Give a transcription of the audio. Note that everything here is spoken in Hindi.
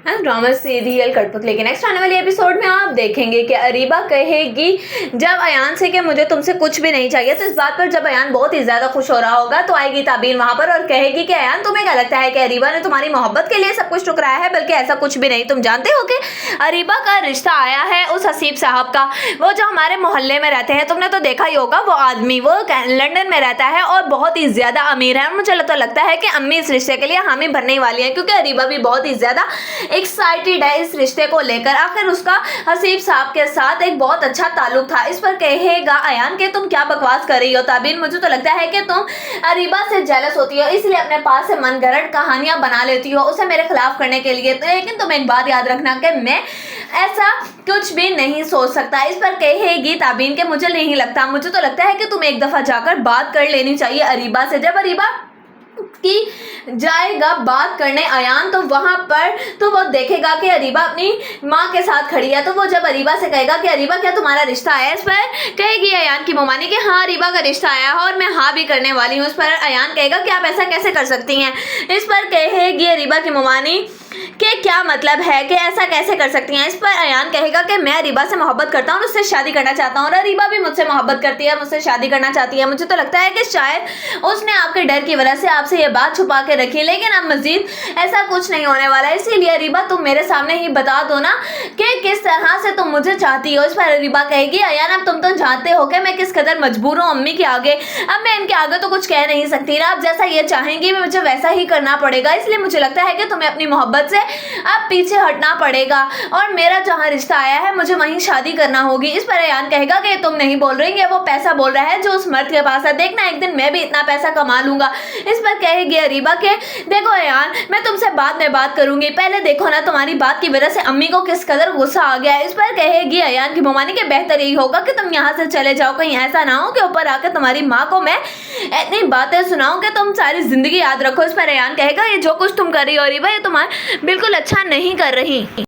ड्रामा सीरियल कठपुतली के नेक्स्ट आने वाले एपिसोड में आप देखेंगे कि अरीबा कहेगी जब अयान से कि मुझे तुमसे कुछ भी नहीं चाहिए, तो इस बात पर जब अयान बहुत ही ज्यादा खुश हो रहा होगा तो आएगी ताबीन वहां पर और कहेगी कि अयान तुम्हें क्या लगता है कि अरीबा ने तुम्हारी मोहब्बत के लिए सब कुछ ठुकराया है, बल्कि ऐसा कुछ भी नहीं। तुम जानते हो कि अरीबा का रिश्ता आया है उस हसीब साहब का, वो जो हमारे मोहल्ले में रहते हैं, तुमने तो देखा ही होगा। वो आदमी वो लंदन में रहता है और बहुत ही ज्यादा अमीर है। मुझे तो लगता है कि अम्मी इस रिश्ते के लिए हामी भरने वाली है, क्योंकि अरीबा भी बहुत ही ज्यादा एक्साइटेड है इस रिश्ते को लेकर। आखिर उसका हसीब साहब के साथ एक बहुत अच्छा ताल्लुक था। इस पर कहेगा अयान के तुम क्या बकवास कर रही हो ताबीन, मुझे तो लगता है कि तुम अरीबा से जेलस होती हो, इसलिए अपने पास से मनगढ़ंत कहानियां बना लेती हो उसे मेरे खिलाफ करने के लिए। तो लेकिन तुम एक बात याद रखना कि मैं ऐसा कुछ भी नहीं सोच सकता। इस पर कहेगी ताबीन के मुझे नहीं लगता, मुझे तो लगता है कि तुम एक दफा जाकर बात कर लेनी चाहिए अरीबा से। जब अरीबा की जाएगा बात करने अयान तो वहां पर तो वो देखेगा कि अरीबा अपनी माँ के साथ खड़ी है। तो वो जब अरीबा से कहेगा कि अरीबा क्या तुम्हारा रिश्ता आया, इस पर कहेगी अयान की मोमानी कि हाँ अरीबा का रिश्ता आया है और मैं हाँ भी करने वाली हूँ। इस पर अयान कहेगा कि आप ऐसा कैसे कर सकती हैं। इस पर कहेगी अरीबा की मोमानी कि क्या मतलब है कि ऐसा कैसे कर सकती हैं। इस पर अयान कहेगा कि मैं अरीबा से मोहब्बत करता हूँ, उससे शादी करना चाहता हूँ और अरीबा भी मुझसे मोहब्बत करती है, मुझसे शादी करना चाहती है। मुझे तो लगता है कि शायद उसने आपके डर की वजह से आपसे ये बात छुपा के रखी, लेकिन अब मजीद ऐसा कुछ नहीं होने वाला है। इसीलिए अरीबा तुम मेरे सामने ही बता दो ना कि किस तरह से तुम मुझे चाहती हो। इस पर अरीबा कहेगी अयान अब तुम तो जानते हो कि मैं किस कदर मजबूर हूँ अम्मी के आगे, अब मैं इनके आगे तो कुछ कह नहीं सकती ना। आप जैसा ये चाहेंगी मुझे वैसा ही करना पड़ेगा, इसलिए मुझे लगता है कि तुम्हें अपनी मोहब्बत से अब पीछे हटना पड़ेगा और मेरा जहां रिश्ता आया है मुझे वहीं शादी करना होगी। इस पर अयान कहेगा कि तुम नहीं बोल रही है, वो पैसा बोल रहा है जो उस मर्द के पास है, देखना एक दिन मैं भी इतना पैसा कमा लूंगा। इस पर कहेगी अरीबा के देखो अयान मैं तुमसे बाद में बात करूंगी, पहले देखो ना तुम्हारी बात की वजह से अम्मी को किस कदर गुस्सा आ गया है। इस पर कहेगी अयान की मोमानी के बेहतर यही होगा कि तुम यहाँ से चले जाओ, कहीं ऐसा ना हो कि ऊपर आकर तुम्हारी माँ को मैं इतनी बातें सुनाऊं कि तुम सारी जिंदगी याद रखो। इस पर अयान कहेगा ये जो कुछ तुम कर रही हो अरीबा ये तुम्हारा बिल्कुल अच्छा नहीं कर रही।